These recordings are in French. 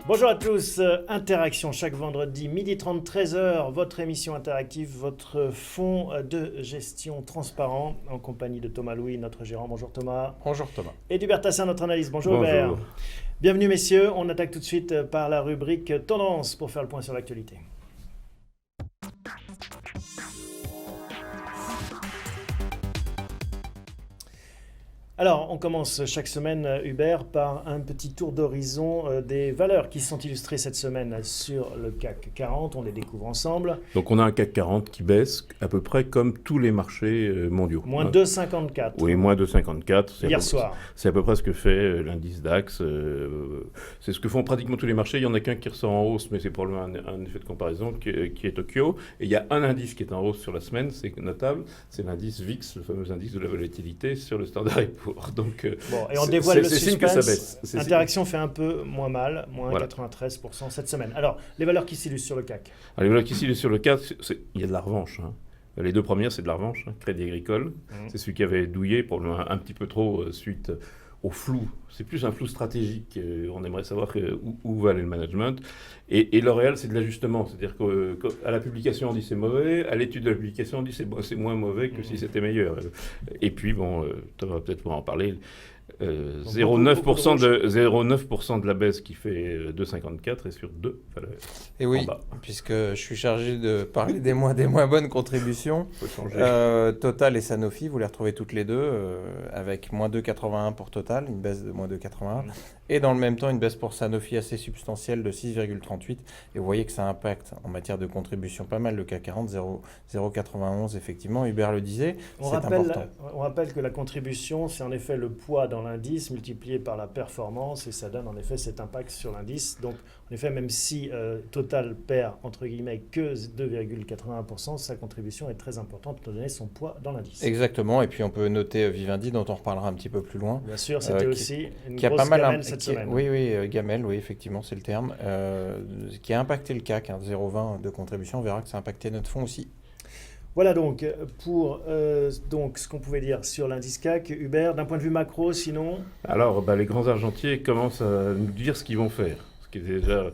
Bonjour à tous, Interaction chaque vendredi, midi 30, 13h, votre émission interactive, votre fonds de gestion transparent en compagnie de Thomas Louis, notre gérant. Bonjour Thomas. Bonjour Thomas. Et d'Hubert Tassin, notre analyste. Bonjour Bonjour. Hubert. Bienvenue messieurs, on attaque tout de suite par la rubrique Tendance pour faire le point sur l'actualité. Alors, on commence chaque semaine, Hubert, par un petit tour d'horizon des valeurs qui sont illustrées cette semaine sur le CAC 40. On les découvre ensemble. Donc on a un CAC 40 qui baisse à peu près comme tous les marchés mondiaux. Moins 2,54. Oui, moins 2,54. Hier soir. C'est à peu près ce que fait l'indice DAX. C'est ce que font pratiquement tous les marchés. Il y en a qu'un qui ressort en hausse, mais c'est probablement un effet de comparaison qui est Tokyo. Et il y a un indice qui est en hausse sur la semaine, c'est notable, c'est l'indice VIX, le fameux indice de la volatilité sur le Standard & Poor's. Donc, bon, et on dévoile le signe que ça suspense. baisse. Interaction fait un peu moins mal, moins Voilà. 93% cette semaine. Alors, les valeurs qui s'illustrent sur le CAC. Alors, voilà, ici, sur le CAC, il y a de la revanche. Hein. Les deux premières, c'est de la revanche. Crédit Agricole, c'est celui qui avait douillé, probablement un petit peu trop suite au flou. C'est plus un flou stratégique. On aimerait savoir où va aller le management. Et L'Oréal, c'est de l'ajustement. C'est-à-dire qu'à la publication, on dit c'est mauvais. À l'étude de la publication, on dit c'est moins mauvais que si c'était meilleur. Et puis, bon, tu vas peut-être pouvoir en parler. 0,9% de la baisse qui fait 2,54 et sur deux valeurs. Et oui, en bas. puisque je suis chargé de parler des moins bonnes contributions. Faut changer. Total et Sanofi, vous les retrouvez toutes les deux, avec moins 2,81 pour Total, une baisse de moins 2,81. Et dans le même temps, une baisse pour Sanofi assez substantielle de 6,38. Et vous voyez que ça impacte en matière de contribution pas mal le CAC 40, 0,91 effectivement. Hubert le disait, c'est important. On rappelle que la contribution, c'est en effet le poids dans l'indice multiplié par la performance et ça donne en effet cet impact sur l'indice. Donc en effet, même si Total perd entre guillemets que 2,81%, sa contribution est très importante pour donner son poids dans l'indice. Exactement, et puis on peut noter Vivendi dont on reparlera un petit peu plus loin. Bien sûr, c'était aussi une qui a grosse pas mal gamelle cette semaine. Oui, gamelle, oui, effectivement, c'est le terme. Qui a impacté le CAC, 0,20 de contribution. On verra que ça a impacté notre fonds aussi. Voilà donc pour donc ce qu'on pouvait dire sur l'indice CAC. Hubert, d'un point de vue macro, sinon. Alors, les grands argentiers commencent à nous dire ce qu'ils vont faire. Ce qui est déjà,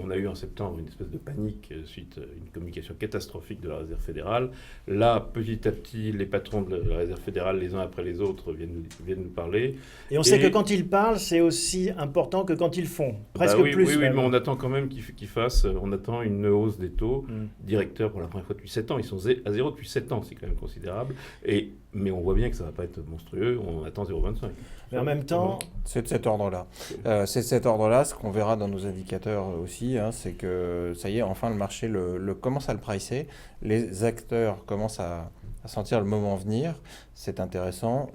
on a eu en septembre une espèce de panique suite à une communication catastrophique de la Réserve fédérale. Là, petit à petit, les patrons de la Réserve fédérale, les uns après les autres, viennent nous parler. Et on sait que quand ils parlent, c'est aussi important que quand ils font. Presque plus. Oui, même. mais on attend quand même qu'ils fassent. On attend une hausse des taux directeurs pour la première fois depuis 7 ans. Ils sont à zéro depuis 7 ans, c'est quand même considérable. Mais on voit bien que ça ne va pas être monstrueux. On attend 0,25. Mais en même temps, c'est de cet ordre-là. C'est de cet ordre-là. Ce qu'on verra dans nos indicateurs aussi, c'est que ça y est, enfin le marché commence à le pricer. Les acteurs commencent à sentir le moment venir. C'est intéressant.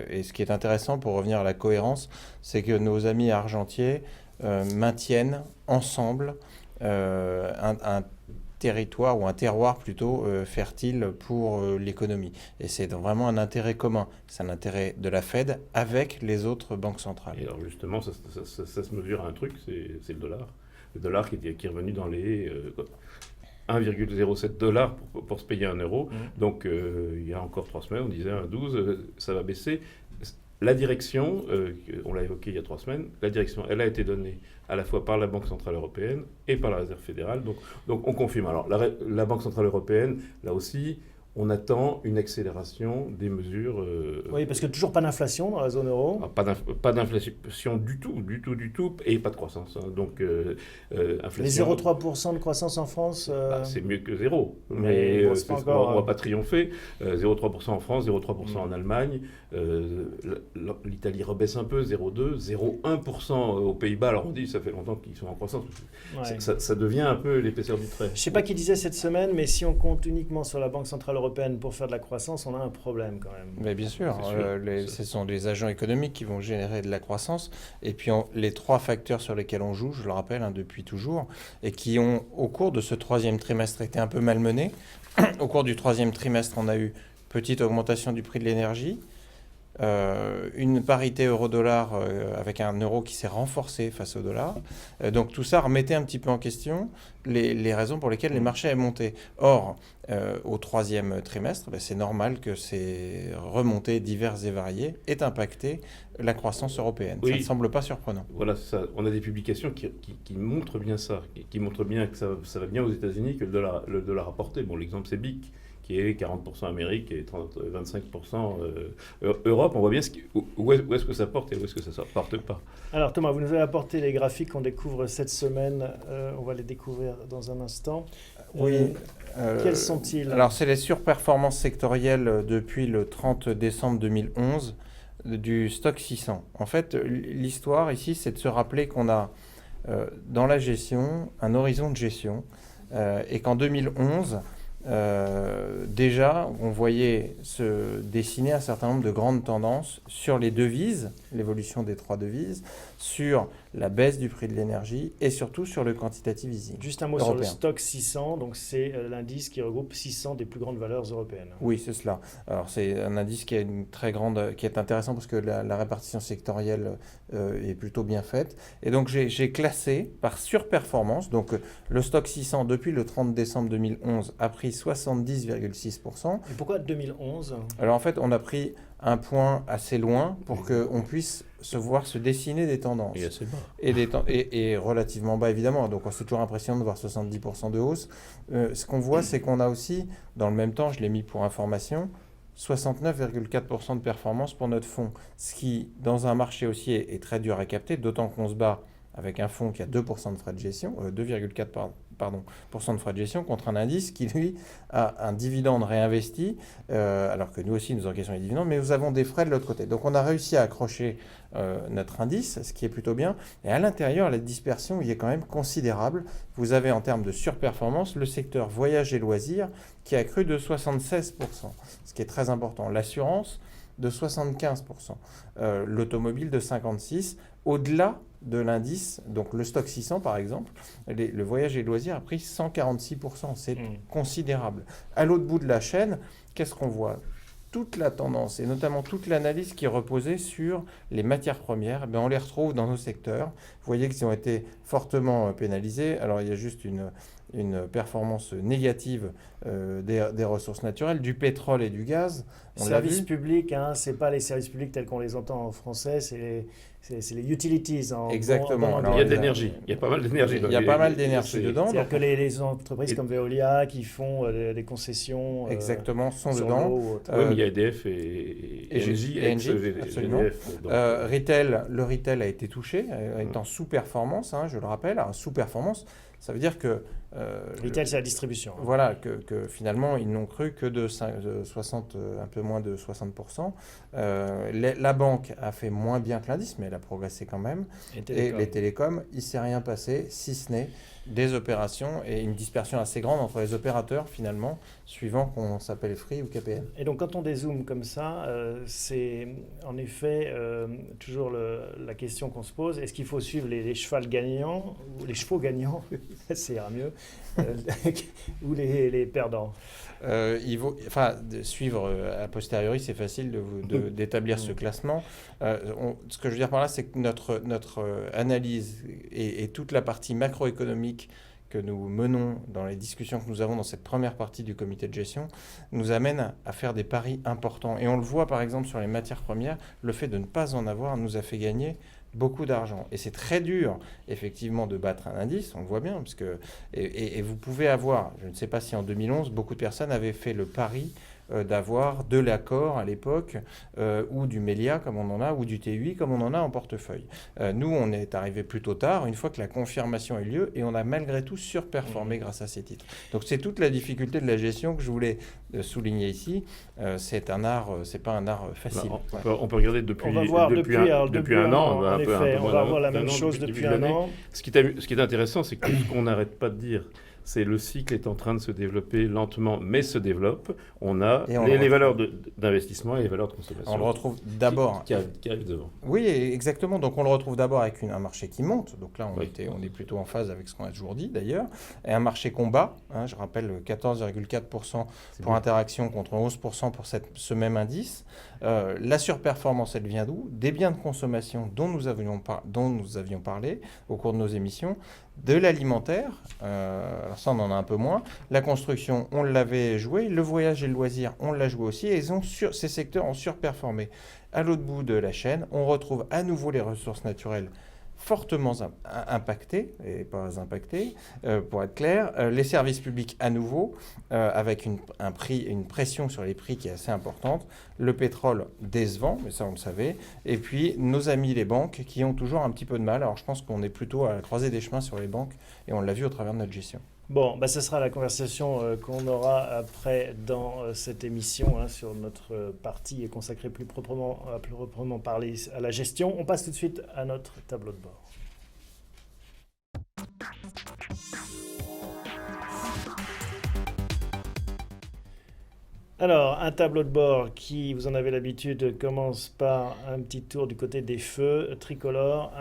Et ce qui est intéressant pour revenir à la cohérence, c'est que nos amis argentiers maintiennent ensemble un territoire ou un terroir plutôt fertile pour l'économie. Et c'est vraiment un intérêt commun. C'est un intérêt de la Fed avec les autres banques centrales. Et alors justement, ça se mesure à un truc, c'est le dollar. Le dollar qui est revenu dans les 1,07 $ pour se payer un euro. Donc il y a encore 3 semaines, on disait 1,12, ça va baisser. La direction, on l'a évoqué il y a 3 semaines, la direction, elle a été donnée à la fois par la Banque Centrale Européenne et par la Réserve fédérale. Donc on confirme. Alors la Banque Centrale Européenne, là aussi, on attend une accélération des mesures. oui, parce que toujours pas d'inflation dans la zone euro. Pas d'inflation du tout, et pas de croissance. Hein. Donc, inflation. Les 0,3% de croissance en France. C'est mieux que zéro, mais bon, on ne va pas triompher. 0,3% en France, 0,3% en Allemagne. L'Italie rebaisse un peu, 0,2%, 0,1% aux Pays-Bas. Alors on dit, ça fait longtemps qu'ils sont en croissance. Ouais. Ça devient un peu l'épaisseur du trait. Je ne sais pas qui disait cette semaine, mais si on compte uniquement sur la Banque Centrale Européenne pour faire de la croissance, on a un problème quand même. Mais bien sûr, ce sont les agents économiques qui vont générer de la croissance. Et puis les 3 facteurs sur lesquels on joue, je le rappelle, depuis toujours, et qui ont, au cours de ce 3e trimestre, été un peu malmenés. Au cours du 3e trimestre, on a eu petite augmentation du prix de l'énergie, une parité euro-dollar avec un euro qui s'est renforcé face au dollar. Donc tout ça remettait un petit peu en question les raisons pour lesquelles les marchés avaient monté. Or, au troisième trimestre, c'est normal que ces remontées diverses et variées aient impacté la croissance européenne. Oui. Ça ne semble pas surprenant. Voilà, ça. On a des publications qui montrent bien ça, qui montrent bien que ça va bien aux États-Unis, que le dollar a porté. Bon, l'exemple, c'est BIC, qui est 40% Amérique et 25% Europe. On voit bien où est-ce que ça porte et où est-ce que ça ne porte pas. Alors Thomas, vous nous avez apporté les graphiques qu'on découvre cette semaine. On va les découvrir dans un instant. Oui. Quels sont-ils? Alors, c'est les surperformances sectorielles depuis le 30 décembre 2011 du stock 600. En fait, l'histoire ici, c'est de se rappeler qu'on a dans la gestion un horizon de gestion et qu'en 2011, déjà, on voyait se dessiner un certain nombre de grandes tendances sur les devises, l'évolution des 3 devises, sur la baisse du prix de l'énergie et surtout sur le quantitative easing. Juste un mot européen. sur le stock 600, donc c'est l'indice qui regroupe 600 des plus grandes valeurs européennes. Oui, c'est cela. Alors c'est un indice qui a une très grande, qui est intéressant parce que la répartition sectorielle est plutôt bien faite. Et donc j'ai classé par surperformance. Donc le stock 600 depuis le 30 décembre 2011 a pris 70,6%. Et pourquoi 2011? Alors en fait, on a pris un point assez loin pour qu'on puisse voir se dessiner des tendances. Et assez bas. Et relativement bas, évidemment. Donc c'est toujours impressionnant de voir 70% de hausse. Ce qu'on voit, c'est qu'on a aussi, dans le même temps, je l'ai mis pour information, 69,4% de performance pour notre fonds. Ce qui, dans un marché haussier, est très dur à capter, d'autant qu'on se bat avec un fonds qui a 2% de frais de gestion, 2,4% de frais de gestion, contre un indice qui, lui, a un dividende réinvesti, alors que nous aussi, nous encaissons les dividendes, mais nous avons des frais de l'autre côté. Donc, on a réussi à accrocher notre indice, ce qui est plutôt bien. Et à l'intérieur, la dispersion y est quand même considérable. Vous avez, en termes de surperformance, le secteur voyage et loisirs qui a cru de 76%, ce qui est très important. L'assurance, de 75%. L'automobile, de 56%. Au-delà de l'indice, donc le stock 600 par exemple, le voyage et loisirs a pris 146%. C'est considérable. À l'autre bout de la chaîne, qu'est-ce qu'on voit? Toute la tendance et notamment toute l'analyse qui est reposée sur les matières premières, on les retrouve dans nos secteurs. Vous voyez qu'ils ont été fortement pénalisés. Alors il y a juste une performance négative des ressources naturelles, du pétrole et du gaz. Services publics, ce n'est pas les services publics tels qu'on les entend en français, c'est les utilities. Exactement. Il y a de l'énergie, il y a pas mal d'énergie. Il y a pas mal d'énergie dedans. C'est-à-dire que les entreprises comme Veolia qui font des concessions exactement, sont dedans. Oui, mais il y a EDF et Engie, absolument. Le retail a été touché, est en sous-performance, je le rappelle. Sous-performance, ça veut dire que... retail, c'est la distribution. Voilà, que finalement, ils n'ont cru que de 60, un peu moins de 60%. La banque a fait moins bien que l'indice, mais elle a progressé quand même. Et les télécoms, il ne s'est rien passé, si ce n'est des opérations et une dispersion assez grande entre les opérateurs, finalement, suivant qu'on s'appelle Free ou KPN. Et donc, quand on dézoome comme ça, c'est en effet toujours la question qu'on se pose. Est-ce qu'il faut suivre les chevaux gagnants, ou les chevaux gagnants, ça ira mieux, ou les perdants? Suivre a posteriori, c'est facile d'établir ce classement. Ce que je veux dire par là, c'est que notre analyse et toute la partie macroéconomique que nous menons dans les discussions que nous avons dans cette première partie du comité de gestion nous amène à faire des paris importants. Et on le voit par exemple sur les matières premières, le fait de ne pas en avoir nous a fait gagner beaucoup d'argent. Et c'est très dur, effectivement, de battre un indice, on le voit bien, parce que, et vous pouvez avoir, je ne sais pas si en 2011, beaucoup de personnes avaient fait le pari d'avoir de l'accord à l'époque, ou du Melia comme on en a, ou du TUI comme on en a en portefeuille. Nous, on est arrivé plutôt tard, une fois que la confirmation a eu lieu, et on a malgré tout surperformé grâce à ces titres. Donc c'est toute la difficulté de la gestion que je voulais souligner ici. C'est un art, c'est pas un art facile. On peut regarder depuis un an. En effet, on va voir la même chose depuis un an. Ce qui est intéressant, c'est que ce qu'on n'arrête pas de dire, c'est le cycle est en train de se développer lentement, mais se développe. On a Et on les valeurs d'investissement et les valeurs de consommation. On le retrouve d'abord. Qui arrivent devant. Oui, exactement. Donc on le retrouve d'abord avec un marché qui monte. Donc là, on est plutôt en phase avec ce qu'on a toujours dit d'ailleurs. Et un marché qu'on bat. Je rappelle 14,4% pour Interxion contre 11% pour ce même indice. La surperformance, elle vient d'où? Des biens de consommation dont nous avions parlé au cours de nos émissions, de l'alimentaire, alors ça on en a un peu moins, la construction on l'avait joué, le voyage et le loisir on l'a joué aussi, et ces secteurs ont surperformé. À l'autre bout de la chaîne, on retrouve à nouveau les ressources naturelles fortement impactées, et pas impactées, pour être clair, les services publics à nouveau, avec une pression sur les prix qui est assez importante, le pétrole décevant, mais ça on le savait, et puis nos amis les banques qui ont toujours un petit peu de mal. Alors je pense qu'on est plutôt à la croisée des chemins sur les banques, et on l'a vu au travers de notre gestion. Bon, ce sera la conversation qu'on aura après dans cette émission sur notre partie consacrée plus proprement parler à la gestion. On passe tout de suite à notre tableau de bord. Alors, un tableau de bord qui, vous en avez l'habitude, commence par un petit tour du côté des feux tricolores,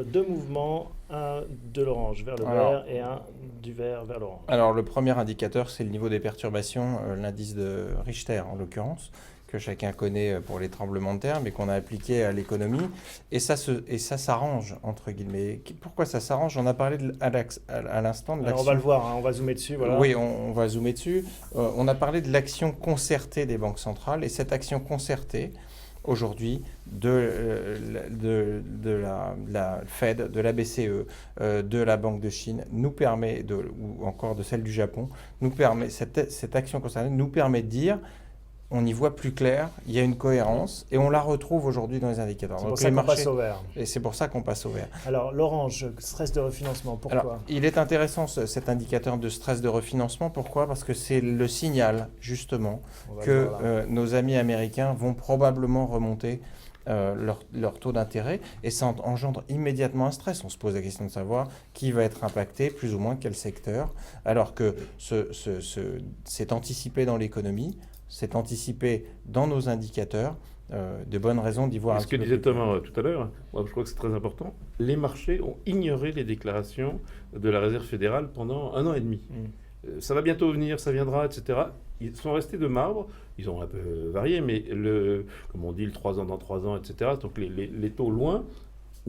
deux mouvements, un de l'orange vers le vert et un du vert vers l'orange. Alors, le premier indicateur, c'est le niveau des perturbations, l'indice de Richter en l'occurrence, que chacun connaît pour les tremblements de terre, mais qu'on a appliqué à l'économie. Et ça s'arrange, entre guillemets. Pourquoi ça s'arrange? On a parlé à l'instant de l'action... Alors on va le voir, on va zoomer dessus. Voilà. Oui, on va zoomer dessus. On a parlé de l'action concertée des banques centrales. Et cette action concertée, aujourd'hui, de la Fed, de la BCE, de la Banque de Chine, nous permet, ou encore de celle du Japon, cette action concertée nous permet de dire... On y voit plus clair, il y a une cohérence et on la retrouve aujourd'hui dans les indicateurs. C'est pour ça qu'on passe au vert. Et c'est pour ça qu'on passe au vert. Alors, l'orange, stress de refinancement, pourquoi? Alors, il est intéressant cet indicateur de stress de refinancement. Pourquoi? Parce que c'est le signal, justement, que nos amis américains vont probablement remonter leur taux d'intérêt et ça engendre immédiatement un stress. On se pose la question de savoir qui va être impacté, plus ou moins quel secteur, alors que c'est anticipé dans l'économie. C'est anticipé dans nos indicateurs, de bonnes raisons d'y voir. Ce que disait Thomas tout à l'heure, moi je crois que c'est très important, les marchés ont ignoré les déclarations de la Réserve fédérale pendant 1 an et demi. Ça va bientôt venir, ça viendra, etc. Ils sont restés de marbre, ils ont un peu varié, mais comme on dit, le 3 ans dans 3 ans, etc. Donc les taux loin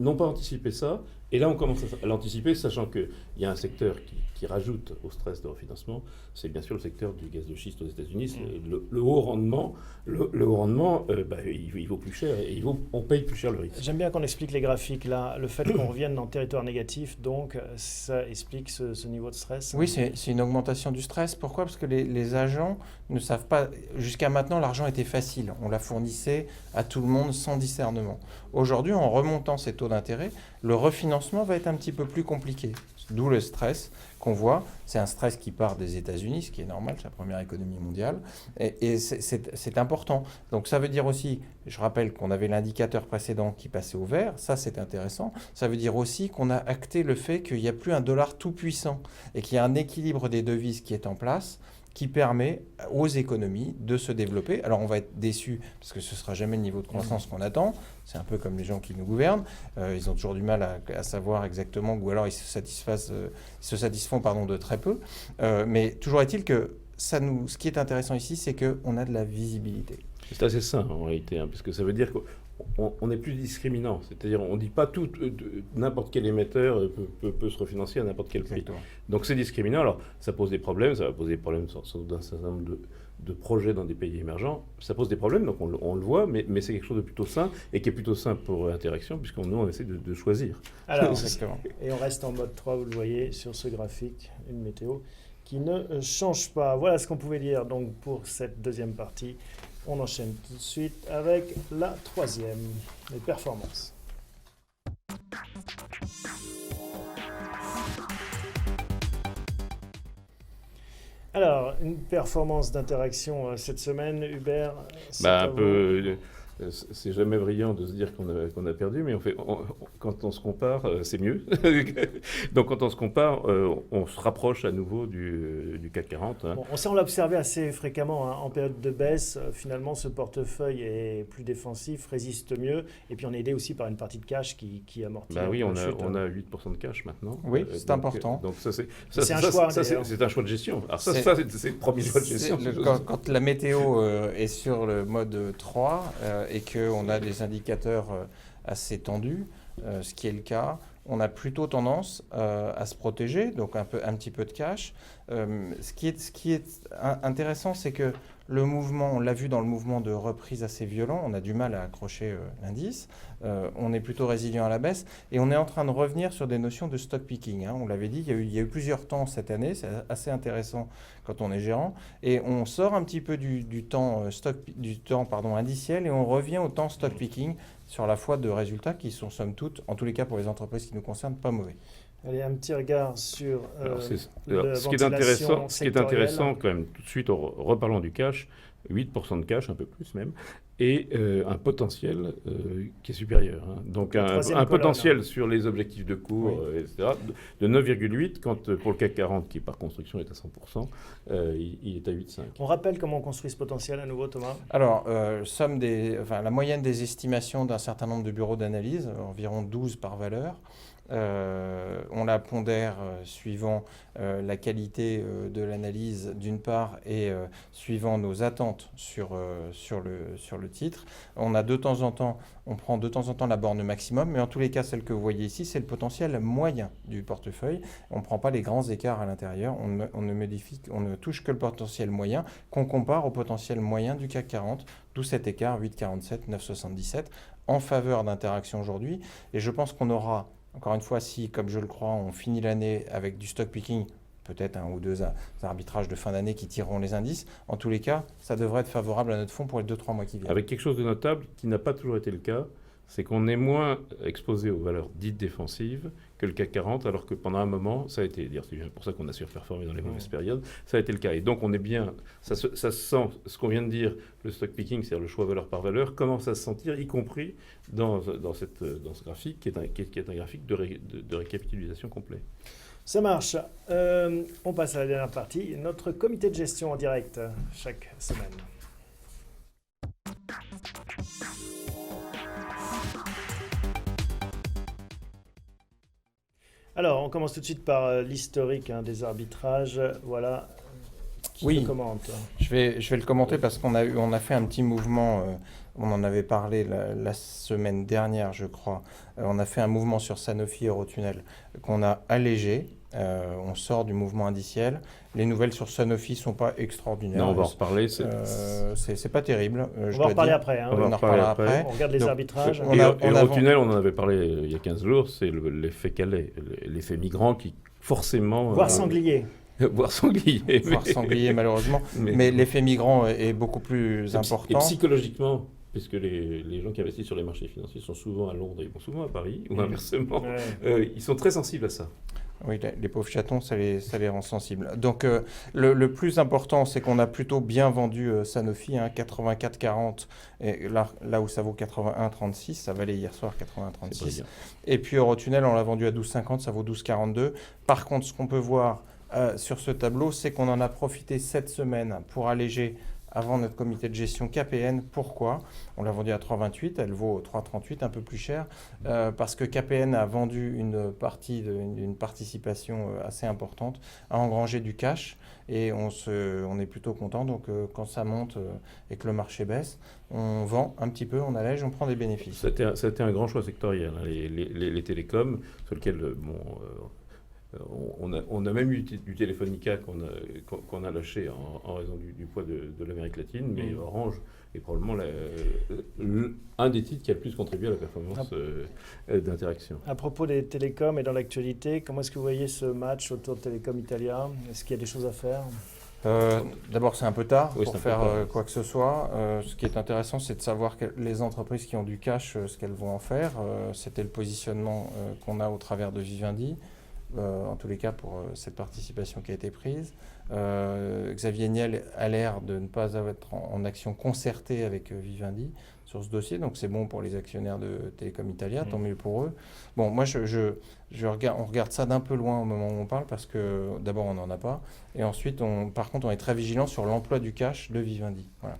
n'ont pas anticipé ça. Et là, on commence à l'anticiper, sachant qu'il y a un secteur qui rajoute au stress de refinancement, c'est bien sûr le secteur du gaz de schiste aux États-Unis. Le haut rendement, il vaut plus cher et on paye plus cher le risque. J'aime bien qu'on explique les graphiques là. Le fait qu'on revienne dans le territoire négatif, donc ça explique ce niveau de stress. Oui, c'est une augmentation du stress. Pourquoi? Parce que les agents ne savent pas. Jusqu'à maintenant, l'argent était facile. On la fournissait à tout le monde sans discernement. Aujourd'hui, en remontant ces taux d'intérêt, le refinancement va être un petit peu plus compliqué. D'où le stress qu'on voit. C'est un stress qui part des États-Unis, ce qui est normal, c'est la première économie mondiale. Et c'est important. Donc ça veut dire aussi, je rappelle qu'on avait l'indicateur précédent qui passait au vert. Ça, c'est intéressant. Ça veut dire aussi qu'on a acté le fait qu'il n'y a plus un dollar tout puissant et qu'il y a un équilibre des devises qui est en place, qui permet aux économies de se développer. Alors on va être déçus parce que ce ne sera jamais le niveau de croissance qu'on attend. C'est un peu comme les gens qui nous gouvernent. Ils ont toujours du mal à savoir exactement, ou alors ils se satisfont de très peu. Mais toujours est-il que ce qui est intéressant ici, c'est qu'on a de la visibilité. C'est assez simple en réalité, parce que ça veut dire qu'on n'est plus discriminant. C'est-à-dire on ne dit pas n'importe quel émetteur peut se refinancer à n'importe quel prix. Donc c'est discriminant. Alors ça pose des problèmes, ça va poser des problèmes d'un certain nombre de projets dans des pays émergents. Ça pose des problèmes, donc on le voit, mais c'est quelque chose de plutôt sain et qui est plutôt sain pour Interxion, puisqu'on nous on essaie de choisir. Alors, et on reste en mode 3, vous le voyez sur ce graphique, une météo qui ne change pas. Voilà ce qu'on pouvait dire donc pour cette deuxième partie. On enchaîne tout de suite avec la troisième, les performances. Alors, une performance d'Interxion cette semaine, Hubert. Un peu c'est jamais brillant de se dire qu'on a perdu, mais quand on se compare, c'est mieux. Donc quand on se compare, on se rapproche à nouveau du CAC 40. Hein. Bon, on l'a observé assez fréquemment, hein. En période de baisse, finalement, ce portefeuille est plus défensif, résiste mieux, et puis on est aidé aussi par une partie de cash qui amortit. Bah oui, on a 8% de cash maintenant. Oui, c'est important. Donc ça, c'est un choix de gestion. Alors c'est le premier choix de gestion. Quand la météo est sur le mode 3 et qu'on a des indicateurs assez tendus, ce qui est le cas, on a plutôt tendance à se protéger, donc un petit peu de cash. Ce qui est intéressant, c'est que le mouvement, on l'a vu dans le mouvement de reprise assez violent, on a du mal à accrocher l'indice, on est plutôt résilient à la baisse et on est en train de revenir sur des notions de stock picking. Hein. On l'avait dit, il y a eu plusieurs temps cette année, c'est assez intéressant quand on est gérant, et on sort un petit peu du temps indiciel et on revient au temps stock picking sur la foi de résultats qui sont somme toute, en tous les cas pour les entreprises qui nous concernent, pas mauvais. Allez, un petit regard sur ce qui est intéressant quand même, tout de suite, reparlons du cash, 8% de cash, un peu plus même, et un potentiel qui est supérieur. Hein. Donc un potentiel sur les objectifs de cours, etc., de 9,8, quand pour le CAC 40, qui par construction est à 100%, il est à 8,5. On rappelle comment on construit ce potentiel à nouveau, Thomas ? Alors, la moyenne des estimations d'un certain nombre de bureaux d'analyse, environ 12 par valeur. On la pondère suivant la qualité de l'analyse d'une part et suivant nos attentes sur le titre. On prend de temps en temps la borne maximum, mais en tous les cas, celle que vous voyez ici, c'est le potentiel moyen du portefeuille. On ne prend pas les grands écarts à l'intérieur, on ne touche que le potentiel moyen qu'on compare au potentiel moyen du CAC 40, d'où cet écart 8,47, 9,77 en faveur d'Interaction aujourd'hui. Et je pense qu'on aura, encore une fois, si, comme je le crois, on finit l'année avec du stock picking, peut-être un ou deux arbitrages de fin d'année qui tireront les indices. En tous les cas, ça devrait être favorable à notre fonds pour les 2-3 mois qui viennent. Avec quelque chose de notable qui n'a pas toujours été le cas, c'est qu'on est moins exposé aux valeurs dites défensives que le CAC 40, alors que pendant un moment, ça a été, c'est pour ça qu'on a surperformé dans les mauvaises périodes, ça a été le cas. Et donc on est bien, ça se sent, ce qu'on vient de dire, le stock picking, c'est-à-dire le choix valeur par valeur, commence à se sentir, y compris dans ce graphique, qui est un graphique de récapitalisation complet. Ça marche. On passe à la dernière partie, notre comité de gestion en direct chaque semaine. Alors, on commence tout de suite par l'historique des arbitrages. Voilà. Qui le commente ? Je vais le commenter parce qu'on a fait un petit mouvement. On en avait parlé la semaine dernière, je crois. On a fait un mouvement sur Sanofi Eurotunnel qu'on a allégé. On sort du mouvement indiciel. Les nouvelles sur Sanofi ne sont pas extraordinaires. Non, on va en reparler. C'est pas terrible. On va en reparler après. On en reparlera après. On regarde les arbitrages. Et Eurotunnel, on en avait parlé il y a 15 jours, c'est l'effet Calais, l'effet migrant qui forcément... Voire sanglier. Voire sanglier. Voire sanglier, malheureusement. Mais l'effet migrant est beaucoup plus important. Et psychologiquement, puisque les gens qui investissent sur les marchés financiers sont souvent à Londres et ils vont souvent à Paris, ou inversement, ils sont très sensibles à ça. Oui, les pauvres chatons, ça les rend sensibles. Donc, le plus important, c'est qu'on a plutôt bien vendu Sanofi, 84,40, et là où ça vaut 81,36, ça valait hier soir 81,36. Et puis Eurotunnel, on l'a vendu à 12,50, ça vaut 12,42. Par contre, ce qu'on peut voir sur ce tableau, c'est qu'on en a profité cette semaine pour alléger avant notre comité de gestion KPN. Pourquoi ? On l'a vendu à 3,28, elle vaut 3,38, un peu plus cher, parce que KPN a vendu une participation assez importante, a engrangé du cash, et on est plutôt content. Donc quand ça monte et que le marché baisse, on vend un petit peu, on allège, on prend des bénéfices. C'était un grand choix sectoriel, hein, les télécoms, sur lesquels... On a même eu du Telefonica qu'on a lâché en raison du poids de l'Amérique latine, mais Orange est probablement un des titres qui a le plus contribué à la performance d'Interaction. À propos des télécoms et dans l'actualité, comment est-ce que vous voyez ce match autour de Telecom Italia ? Est-ce qu'il y a des choses à faire ? D'abord, c'est un peu tard pour faire quoi que ce soit. Ce qui est intéressant, c'est de savoir que les entreprises qui ont du cash, ce qu'elles vont en faire. C'était le positionnement qu'on a au travers de Vivendi. En tous les cas pour cette participation qui a été prise. Xavier Niel a l'air de ne pas être en action concertée avec Vivendi sur ce dossier, donc c'est bon pour les actionnaires de Telecom Italia, tant mieux pour eux. Bon, moi, on regarde ça d'un peu loin au moment où on parle, parce que d'abord, on n'en a pas, et ensuite, par contre, on est très vigilant sur l'emploi du cash de Vivendi. Voilà.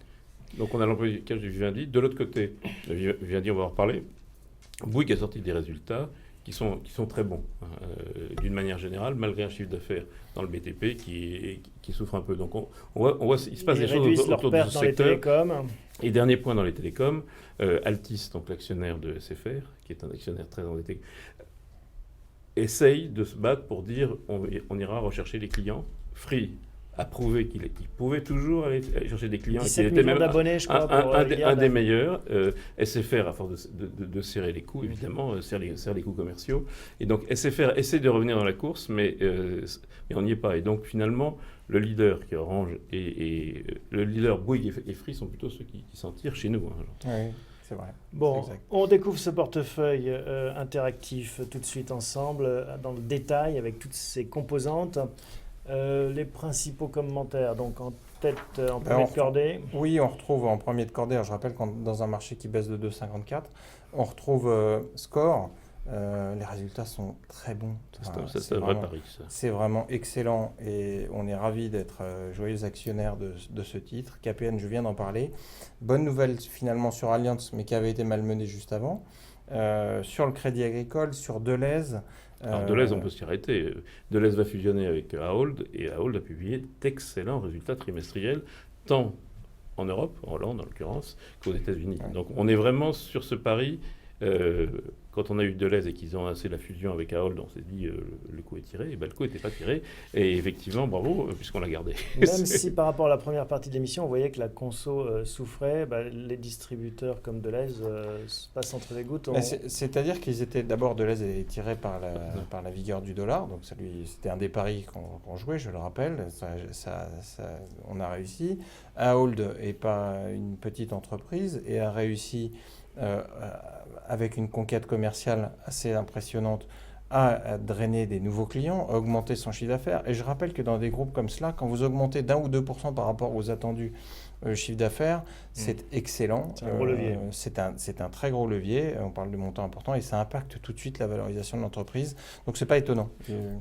Donc on a l'emploi du cash de Vivendi. De l'autre côté, Vivendi, on va en reparler. Bouygues a sorti des résultats qui sont très bons, d'une manière générale, malgré un chiffre d'affaires dans le BTP qui souffre un peu. Donc on voit il se passe des choses autour de ce secteur. Et dernier point dans les télécoms, Altice, donc l'actionnaire de SFR, qui est un actionnaire très endetté, essaye de se battre pour dire on ira rechercher les clients. Free a prouvé qu'il pouvait toujours aller chercher des clients. 17 millions d'abonnés, je crois. Un des meilleurs. SFR, à force de serrer les coûts, évidemment, serre les coûts commerciaux. Et donc SFR essaie de revenir dans la course, mais on n'y est pas. Et donc finalement, le leader qui est Orange et le leader Bouygues et Free sont plutôt ceux qui s'en tirent chez nous. Oui, c'est vrai. Bon, on découvre ce portefeuille interactif tout de suite ensemble, dans le détail, avec toutes ses composantes. Les principaux commentaires, donc en tête, en premier de cordée. Oui, on retrouve en premier de cordée, je rappelle que dans un marché qui baisse de 2,54, on retrouve Score. Les résultats sont très bons. C'est un vrai pari, ça. C'est vraiment excellent et on est ravis d'être joyeux actionnaires de ce titre. KPN, je viens d'en parler. Bonne nouvelle finalement sur Allianz, mais qui avait été malmenée juste avant. Sur le Crédit Agricole, sur Deleuze. Alors Deleuze, on peut s'y arrêter. Deleuze va fusionner avec Ahold et Ahold a publié d'excellents résultats trimestriels, tant en Europe, en Hollande en l'occurrence, qu'aux États-Unis. Ouais. Donc on est vraiment sur ce pari. Quand on a eu Deleuze et qu'ils ont lancé la fusion avec Ahold, on s'est dit le coup est tiré. Et ben, le coup n'était pas tiré. Et effectivement, bravo, puisqu'on l'a gardé. Même si par rapport à la première partie de l'émission, on voyait que la conso souffrait, les distributeurs comme Deleuze passent entre les gouttes. C'est-à-dire qu'ils étaient d'abord, Deleuze est tiré par la vigueur du dollar. Donc c'était un des paris qu'on jouait, je le rappelle. On a réussi. Ahold n'est pas une petite entreprise et a réussi avec une conquête commerciale assez impressionnante à drainer des nouveaux clients, à augmenter son chiffre d'affaires. Et je rappelle que dans des groupes comme cela, quand vous augmentez d'1 ou 2% par rapport aux attendus chiffre d'affaires, c'est excellent. C'est un gros levier. C'est un très gros levier. On parle de montants importants et ça impacte tout de suite la valorisation de l'entreprise. Donc, c'est pas étonnant.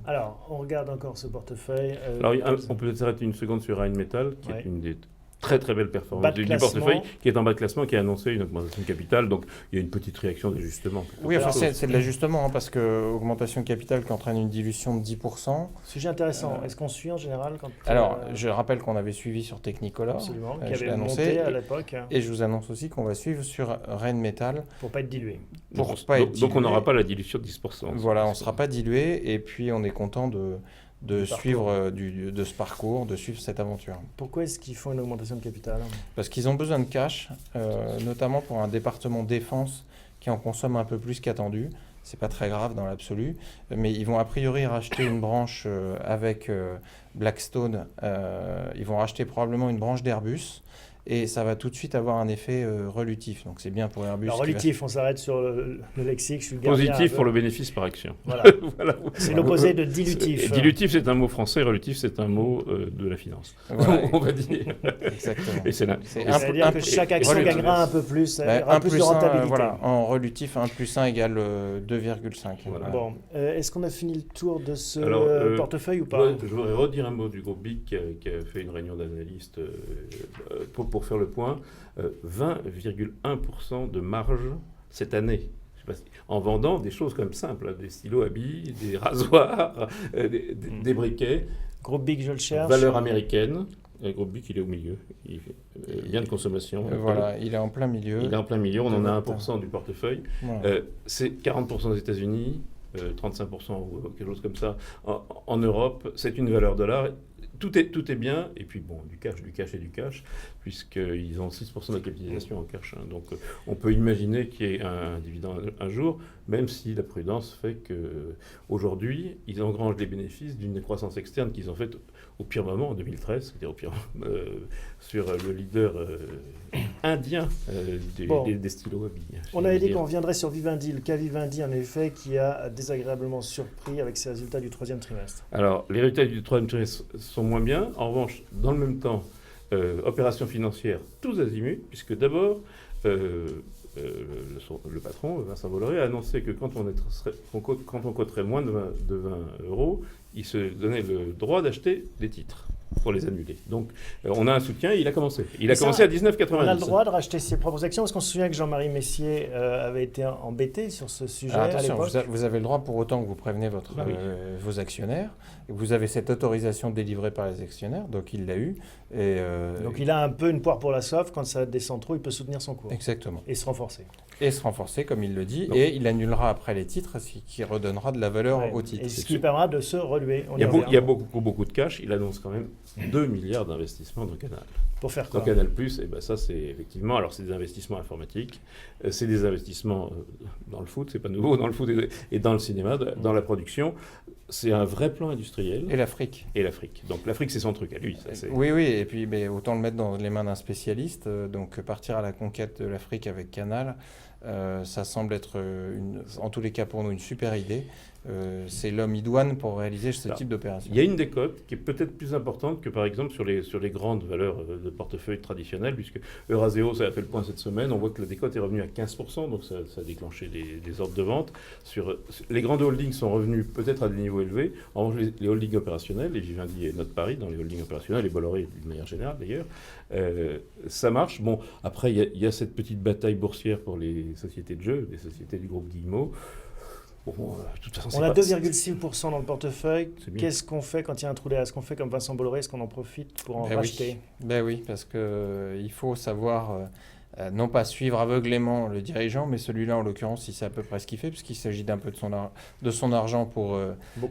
Alors, on regarde encore ce portefeuille. Alors, on peut s'arrêter une seconde sur Rheinmetall, qui est une des très très belle performance du portefeuille, qui est en bas de classement, qui a annoncé une augmentation de capital. Donc il y a une petite réaction d'ajustement. Oui, enfin, c'est de l'ajustement, parce que augmentation de capital qui entraîne une dilution de 10%. Sujet intéressant. Est-ce qu'on suit en général Alors, je rappelle qu'on avait suivi sur Technicolor. Absolument, qui avait monté à l'époque. Et je vous annonce aussi qu'on va suivre sur Rheinmetall. Pour ne pas être dilué. Donc on n'aura pas la dilution de 10%. Voilà, on ne sera pas dilué. Et puis on est content de suivre de ce parcours, de suivre cette aventure. Pourquoi est-ce qu'ils font une augmentation de capital ? Parce qu'ils ont besoin de cash, notamment pour un département défense qui en consomme un peu plus qu'attendu. C'est pas très grave dans l'absolu, mais ils vont a priori racheter une branche avec Blackstone. Ils vont racheter probablement une branche d'Airbus. Et ça va tout de suite avoir un effet relutif. Donc c'est bien pour Airbus. Alors, relutif, on s'arrête sur le lexique. Je suis positif pour le bénéfice par action. Voilà. C'est l'opposé de dilutif. Dilutif, c'est un mot français. Relutif, c'est un mot de la finance. Voilà. On va dire. Exactement. Et c'est-à-dire que chaque action gagnera un peu plus. Un plus de rentabilité. Voilà. En relutif, 1 plus 1 égale 2,5. Voilà. Bon. Est-ce qu'on a fini le tour de ce portefeuille ou pas ? Je voudrais redire un mot du groupe BIC qui a fait une réunion d'analystes pour faire le point, 20,1% de marge cette année. En vendant des choses comme simples, des stylos à billes, des rasoirs, des briquets. Groupe BIC, je le cherche. Valeur américaine. Le groupe BIC, il est au milieu. Il fait bien de consommation. Voilà, il est en plein milieu. Il est en plein milieu. On en a 1% du portefeuille. Voilà. C'est 40% aux États-Unis, 35% ou quelque chose comme ça en Europe. C'est une valeur dollar. Tout est bien, et puis bon, du cash, puisqu'ils ont 6% de la capitalisation en cash. Donc on peut imaginer qu'il y ait un dividende un jour, même si la prudence fait qu'aujourd'hui, ils engrangent les bénéfices d'une croissance externe qu'ils ont faite au pire moment, en 2013, c'est-à-dire au pire sur le leader indien Bon. des stylos à billes. On avait dit qu'on reviendrait sur Vivendi, le cas Vivendi en effet qui a désagréablement surpris avec ses résultats du troisième trimestre. Alors, les résultats du troisième trimestre sont moins bien. En revanche, dans le même temps, opérations financières tous azimuts, puisque d'abord, le patron, Vincent Bolloré, a annoncé que quand on coterait moins de 20 euros, il se donnait le droit d'acheter des titres pour les annuler. Donc, on a un soutien et il a commencé. Il a commencé à 19,90. On a le droit de racheter ses propres actions, parce qu'on se souvient que Jean-Marie Messier avait été embêté sur ce sujet à l'époque. Vous avez le droit pour autant que vous prévenez vos actionnaires. Vous avez cette autorisation délivrée par les actionnaires, donc il l'a eu. Donc il a un peu une poire pour la soif, quand ça descend trop, il peut soutenir son cours. Exactement. Et se renforcer. Et se renforcer, comme il le dit, et il annulera après les titres, ce qui redonnera de la valeur aux titres. Et ce qui permettra de se reluer. Il y a beaucoup de cash. Il annonce quand même 2 milliards d'investissements dans Canal. Pour faire quoi? Dans Canal+, ça c'est effectivement, alors c'est des investissements informatiques, c'est des investissements dans le foot, c'est pas nouveau, dans le foot et dans le cinéma, dans la production. C'est un vrai plan industriel. Et l'Afrique. Donc l'Afrique, c'est son truc à lui. Ça, oui, et puis autant le mettre dans les mains d'un spécialiste. Donc partir à la conquête de l'Afrique avec Canal, ça semble être, en tous les cas pour nous, une super idée. C'est l'homme idoine pour réaliser ce type d'opération. Il y a une décote qui est peut-être plus importante que par exemple sur les grandes valeurs de portefeuille traditionnelles, puisque Euraseo, ça a fait le point cette semaine, on voit que la décote est revenue à 15%, donc ça a déclenché des ordres de vente. Les grandes holdings sont revenus peut-être à des niveaux élevés. En revanche, les holdings opérationnels, et Vivendi et notre pari dans les holdings opérationnels, et Bolloré d'une manière générale d'ailleurs, ça marche. Bon, après, il y a cette petite bataille boursière pour les sociétés de jeux, les sociétés du groupe Guillemot. Bon, de toute façon, on a 2,6% dans le portefeuille. Qu'est-ce qu'on fait quand il y a un trou d'air? Est-ce qu'on fait comme Vincent Bolloré? Est-ce qu'on en profite pour en racheter? Oui, parce qu'il faut savoir non pas suivre aveuglément le dirigeant, mais celui-là en l'occurrence, il sait à peu près ce qu'il fait, puisqu'il s'agit d'un peu de son argent pour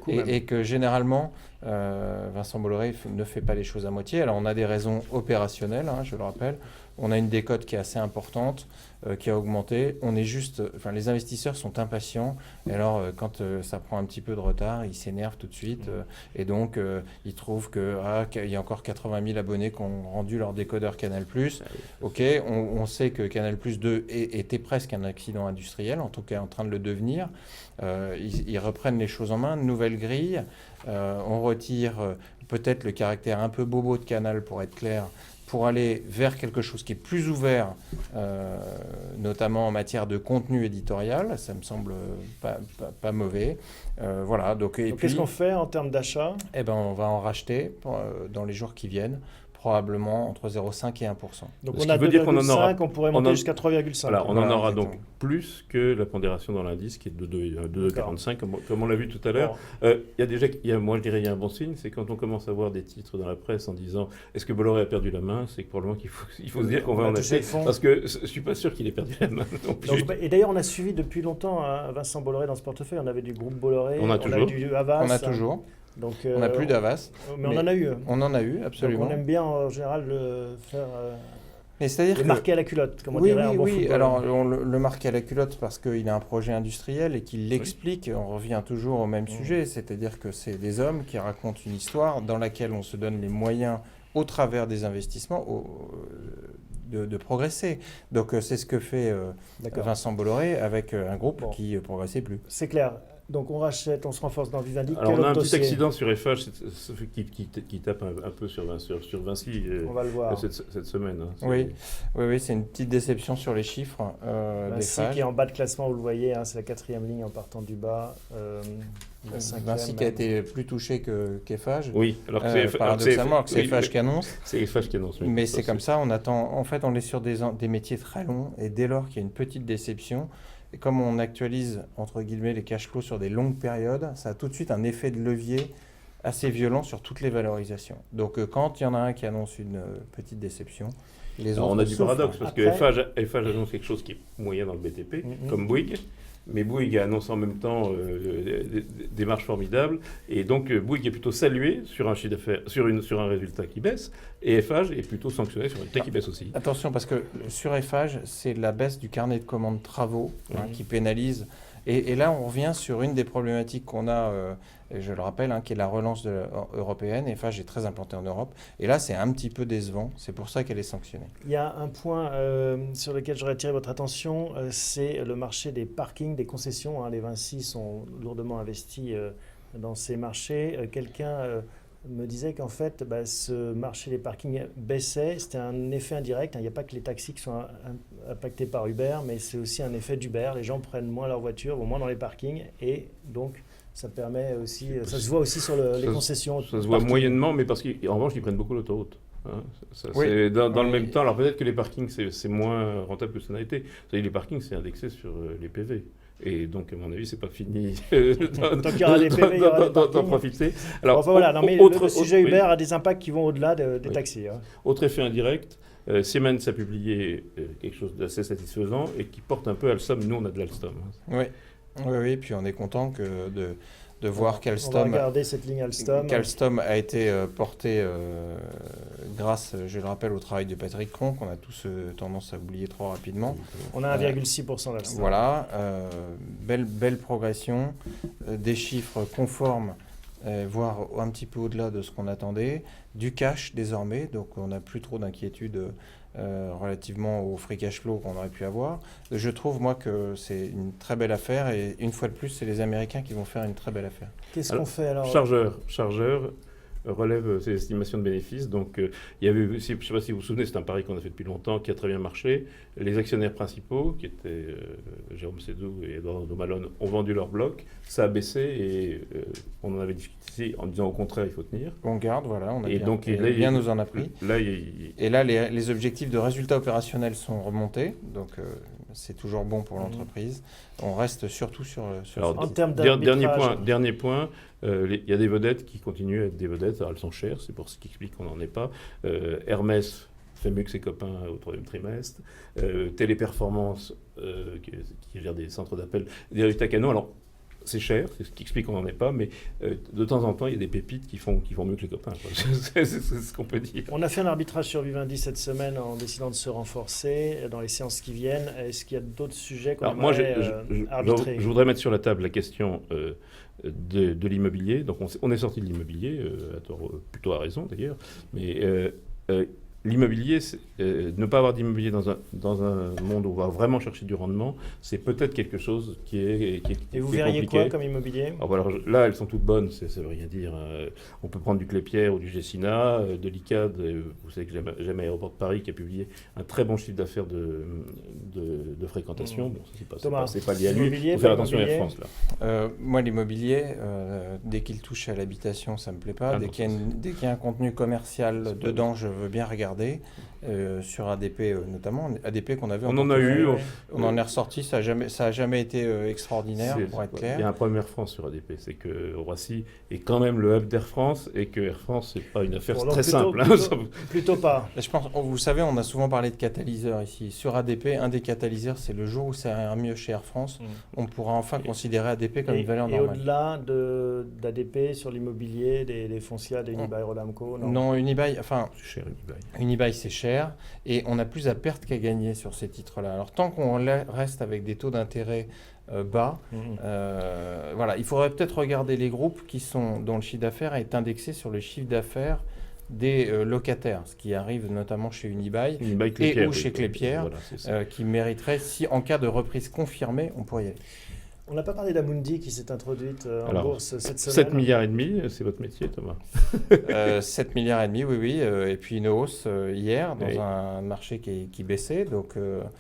et que généralement Vincent Bolloré ne fait pas les choses à moitié. Alors on a des raisons opérationnelles, je le rappelle. On a une décote qui est assez importante, qui a augmenté. Les investisseurs sont impatients. Et alors, quand ça prend un petit peu de retard, ils s'énervent tout de suite. Et donc, ils trouvent qu'il y a encore 80 000 abonnés qui ont rendu leur décodeur Canal+. OK, on sait que Canal+ 2 était presque un accident industriel, en tout cas en train de le devenir. Ils reprennent les choses en main, nouvelle grille. On retire peut-être le caractère un peu bobo de Canal, pour être clair, pour aller vers quelque chose qui est plus ouvert, notamment en matière de contenu éditorial. Ça me semble pas mauvais. Voilà. Donc qu'est-ce qu'on fait en termes d'achat? On va en racheter dans les jours qui viennent, probablement entre 0,5 et 1%. Donc on a 2,5, on pourrait monter jusqu'à 3,5. Voilà, on en aura donc plus que la pondération dans l'indice qui est de 2,45, comme on l'a vu tout à l'heure. Moi je dirais il y a un bon signe, c'est quand on commence à voir des titres dans la presse en disant est-ce que Bolloré a perdu la main, c'est que probablement qu'il faut se dire qu'on va en acheter, parce que je ne suis pas sûr qu'il ait perdu la main. Et d'ailleurs on a suivi depuis longtemps Vincent Bolloré dans ce portefeuille, on avait du groupe Bolloré, on a du Havas. On a toujours. Donc, on n'a plus d'Havas. Mais on en a eu. On en a eu, absolument. Donc on aime bien en général le faire... Mais c'est-à-dire marquer à la culotte, comme on dirait en bon football. Alors on le marque à la culotte parce qu'il a un projet industriel et qu'il l'explique. On revient toujours au même sujet, c'est-à-dire que c'est des hommes qui racontent une histoire dans laquelle on se donne les moyens, au travers des investissements, de progresser. Donc c'est ce que fait Vincent Bolloré avec un groupe qui ne progressait plus. C'est clair. Donc on rachète, on se renforce dans Vivendi. Alors on a un petit accident sur FH qui tape un peu sur Vinci on va le voir. Cette semaine. Oui, c'est une petite déception sur les chiffres Vinci qui est en bas de classement, vous le voyez, c'est la 4e ligne en partant du bas. Vinci qui a été plus touché qu'Eiffage. Oui, alors que paradoxalement, c'est Eiffage qui annonce. C'est Eiffage qui annonce. Mais c'est comme ça, on attend. En fait, on est sur des métiers très longs et dès lors qu'il y a une petite déception, et comme on actualise, entre guillemets, les cash flows sur des longues périodes, ça a tout de suite un effet de levier assez violent sur toutes les valorisations. Donc quand il y en a un qui annonce une petite déception, les autres on a du souffrent. paradoxe, parce que Eiffage annonce quelque chose qui est moyen dans le BTP, comme Bouygues. Mais Bouygues annonce en même temps des marges formidables. Et donc Bouygues est plutôt salué sur un chiffre d'affaires, sur un résultat qui baisse. Et Eiffage est plutôt sanctionné sur un résultat qui baisse aussi. Attention, parce que sur Eiffage, c'est la baisse du carnet de commandes travaux qui pénalise. Et là, on revient sur une des problématiques qu'on a, et je le rappelle, qui est la relance européenne. Eiffage est très implanté en Europe. Et là, c'est un petit peu décevant. C'est pour ça qu'elle est sanctionnée. Il y a un point sur lequel j'aurais attiré votre attention, c'est le marché des parkings, des concessions. Les Vinci sont lourdement investis dans ces marchés. Quelqu'un me disait qu'en fait, ce marché des parkings baissait. C'était un effet indirect. Il n'y a pas que les taxis qui sont impactés par Uber, mais c'est aussi un effet d'Uber. Les gens prennent moins leur voiture, vont moins dans les parkings, et donc ça permet aussi, ça se voit aussi sur les concessions. Ça se voit moyennement, mais parce qu'en revanche, ils prennent beaucoup l'autoroute. Oui. C'est dans le même temps. Alors peut-être que les parkings, c'est moins rentable que ça n'a été. Vous savez, les parkings, c'est indexé sur les PV. Et donc, à mon avis, c'est pas fini Tant qu'il y aura des PV, il y aura des parkings. d'en profiter. Alors, enfin voilà, non, mais le sujet Uber a des impacts qui vont au-delà des taxis. Autre effet indirect, Siemens a publié quelque chose d'assez satisfaisant et qui porte un peu Alstom. Nous, on a de l'Alstom. Oui, puis on est content de voir qu'Alstom, on va regarder cette ligne Alstom. Qu'Alstom a été porté grâce, je le rappelle, au travail de Patrick Cron, qu'on a tous tendance à oublier trop rapidement. On a 1,6% d'Alstom. Voilà, belle progression, des chiffres conformes, voire un petit peu au-delà de ce qu'on attendait, du cash désormais, donc on n'a plus trop d'inquiétude relativement au free cash flow qu'on aurait pu avoir. Je trouve, moi, que c'est une très belle affaire, et une fois de plus, c'est les Américains qui vont faire une très belle affaire. Qu'est-ce qu'on fait alors? Chargeur relève ses estimations de bénéfices. Donc, il y avait, je ne sais pas si vous vous souvenez, c'est un pari qu'on a fait depuis longtemps, qui a très bien marché. Les actionnaires principaux, qui étaient Jérôme Sédou et Eduardo Malone, ont vendu leur bloc. Ça a baissé et on en avait discuté en disant au contraire, il faut tenir. On garde, voilà, on a et bien, donc, et bien nous en a pris. Et là, les objectifs de résultats opérationnels sont remontés, donc c'est toujours bon pour l'entreprise. On reste surtout sur alors, en termes dernier point, il y a des vedettes qui continuent à être des vedettes. Alors, elles sont chères, c'est pour ce qui explique qu'on n'en est pas. Hermès fait mieux que ses copains au troisième trimestre. Téléperformance, qui gère des centres d'appel, des résultats canaux. Alors, c'est cher, c'est ce qui explique qu'on n'en est pas, mais de temps en temps, il y a des pépites qui font mieux que les copains. C'est ce qu'on peut dire. On a fait un arbitrage sur Vivendi cette semaine en décidant de se renforcer dans les séances qui viennent. Est-ce qu'il y a d'autres sujets qu'on aimerait arbitrer? Je voudrais mettre sur la table la question de l'immobilier. Donc on est sorti de l'immobilier, plutôt à raison d'ailleurs, mais l'immobilier, ne pas avoir d'immobilier dans un monde où on va vraiment chercher du rendement, c'est peut-être quelque chose qui est Et vous verriez compliqué. quoi comme immobilier? Alors, là, elles sont toutes bonnes, ça ne veut rien dire. On peut prendre du Klépierre ou du Gecina, de l'ICAD. Vous savez que j'aime Aéroport de Paris qui a publié un très bon chiffre d'affaires de fréquentation. Bon, c'est pas lié à lui. Il faut faire attention à Air France, là. Moi, l'immobilier, dès qu'il touche à l'habitation, ça ne me plaît pas. Dès qu'il y a un contenu commercial dedans, je veux bien regarder. Sur ADP notamment, ADP qu'on avait. On en a eu. On en est ressorti, ça a jamais été extraordinaire, pour être clair. Il y a un problème Air France sur ADP, c'est que Roissy est quand même le hub d'Air France et que Air France, c'est pas une affaire très simple. Plutôt pas. Je pense, vous savez, on a souvent parlé de catalyseurs ici. Sur ADP, un des catalyseurs, c'est le jour où ça ira mieux chez Air France, on pourra enfin considérer ADP comme une valeur normale. Et au-delà d'ADP, sur l'immobilier, des foncières, des Unibail Rodamco? Non, Unibail, enfin... C'est cher, Unibail. Unibail, c'est cher et on a plus à perte qu'à gagner sur ces titres-là. Alors, tant qu'on reste avec des taux d'intérêt bas, voilà, il faudrait peut-être regarder les groupes dont le chiffre d'affaires est indexé sur le chiffre d'affaires des locataires, ce qui arrive notamment chez Unibail et ou chez Klépierre, voilà, qui mériterait, si en cas de reprise confirmée, on pourrait y aller. On n'a pas parlé d'Amundi qui s'est introduite en bourse cette semaine. 7 milliards et demi, c'est votre métier, Thomas. 7 milliards et demi, oui. Et puis une hausse hier dans un marché qui baissait. Donc,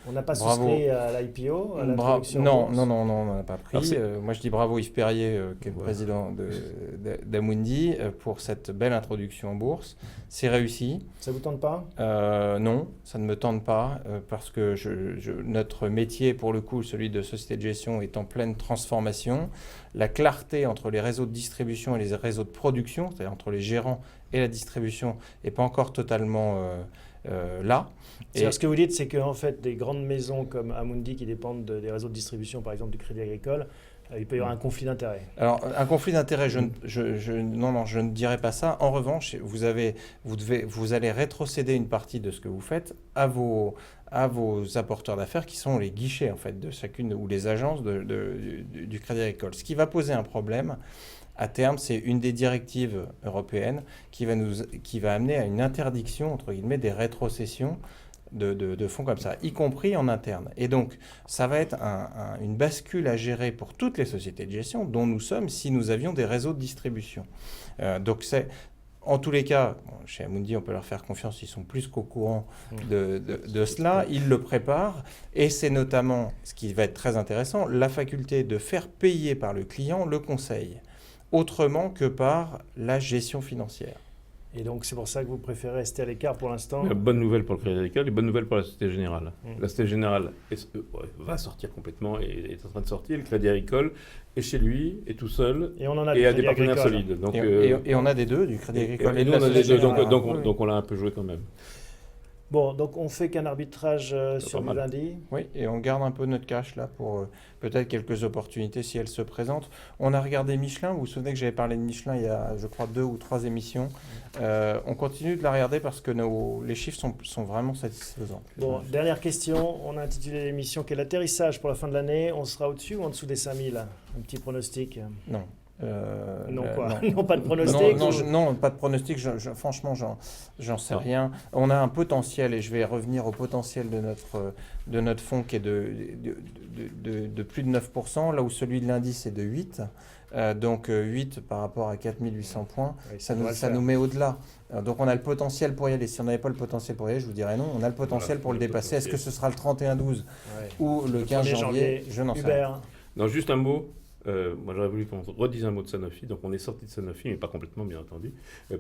on n'a pas souscrit à l'IPO, à l'introduction Non, on n'en a pas pris. Moi, je dis bravo Yves Perrier, qui est le président d'Amundi, pour cette belle introduction en bourse. C'est réussi. Ça vous tente pas? Non, ça ne me tente pas, parce que notre métier, pour le coup, celui de société de gestion, est en pleine transformation. La clarté entre les réseaux de distribution et les réseaux de production, c'est-à-dire entre les gérants et la distribution, n'est pas encore totalement là. C'est-à-dire, ce que vous dites, c'est qu'en fait, des grandes maisons comme Amundi qui dépendent des réseaux de distribution, par exemple du Crédit Agricole, il peut y avoir un conflit d'intérêts. Alors, un conflit d'intérêts, je ne dirais pas ça. En revanche, vous allez rétrocéder une partie de ce que vous faites à vos à vos apporteurs d'affaires qui sont les guichets en fait de chacune ou les agences du Crédit Agricole. Ce qui va poser un problème à terme, c'est une des directives européennes qui va amener à une interdiction entre guillemets des rétrocessions de fonds comme ça, y compris en interne. Et donc, ça va être une bascule à gérer pour toutes les sociétés de gestion dont nous sommes si nous avions des réseaux de distribution. Donc, en tous les cas, chez Amundi, on peut leur faire confiance, ils sont plus qu'au courant de cela, ils le préparent, et c'est notamment, ce qui va être très intéressant, la faculté de faire payer par le client le conseil, autrement que par la gestion financière. Et donc, c'est pour ça que vous préférez rester à l'écart pour l'instant. La bonne nouvelle pour le Crédit Agricole et bonne nouvelle pour la Société Générale. La Société Générale va sortir complètement et est en train de sortir. Le Crédit Agricole est chez lui, est tout seul et on en a et a des partenaires solides. Donc, et on a des deux, du Crédit Agricole et nous, on a des deux, donc on l'a un peu joué quand même. Bon, donc on fait qu'un arbitrage sur Vivendi. Oui, et on garde un peu notre cash là pour peut-être quelques opportunités si elles se présentent. On a regardé Michelin, vous vous souvenez que j'avais parlé de Michelin il y a, je crois, 2 ou 3 émissions. On continue de la regarder parce que les chiffres sont vraiment satisfaisants. Bon, dernière question, on a intitulé l'émission quel atterrissage pour la fin de l'année. On sera au-dessus ou en dessous des 5000? Un petit pronostic? Non. Non, pas de pronostic. Non, pas de pronostic. Franchement, j'en sais rien. On a un potentiel, et je vais revenir au potentiel de notre fonds qui est de plus de 9%, là où celui de l'indice est de 8. Donc 8 par rapport à 4800 points, oui, ça nous met au-delà. Donc on a le potentiel pour y aller. Si on n'avait pas le potentiel pour y aller, je vous dirais non. On a le potentiel pour le dépasser. Est-ce que ce sera le 31-12 ou le 15 janvier? Je n'en sais rien. Non, juste un mot. Moi, j'aurais voulu qu'on redise un mot de Sanofi. Donc, on est sorti de Sanofi, mais pas complètement, bien entendu,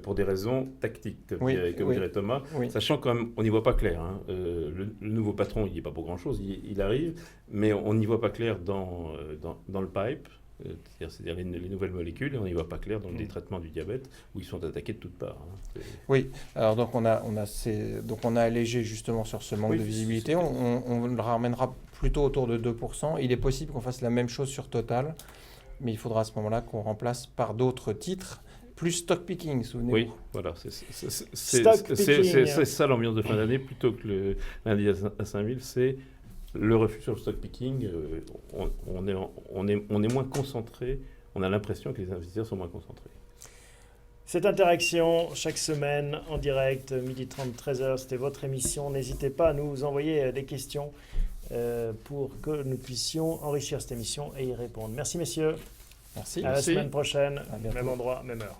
pour des raisons tactiques, comme dirait Thomas. Oui. Sachant quand même, on n'y voit pas clair. Hein. Le nouveau patron, il n'y est pas pour grand-chose. Il arrive, mais on n'y voit pas clair dans le pipe, c'est-à-dire les nouvelles molécules, et on n'y voit pas clair dans le traitement du diabète, où ils sont attaqués de toutes parts. Hein. Oui, alors donc on a allégé justement sur ce manque de visibilité. On le ramènera plutôt autour de 2%. Il est possible qu'on fasse la même chose sur Total, mais il faudra à ce moment-là qu'on remplace par d'autres titres, plus stock picking, souvenez-vous. Oui, voilà, c'est ça l'ambiance de fin d'année, plutôt que l'indice à 5000, c'est le refus sur le stock picking. On est moins concentré, on a l'impression que les investisseurs sont moins concentrés. Cette interaction, chaque semaine, en direct, 12h30, 13h, c'était votre émission. N'hésitez pas à nous envoyer des questions pour que nous puissions enrichir cette émission et y répondre. Merci messieurs. Merci. À la semaine prochaine, même endroit, même heure.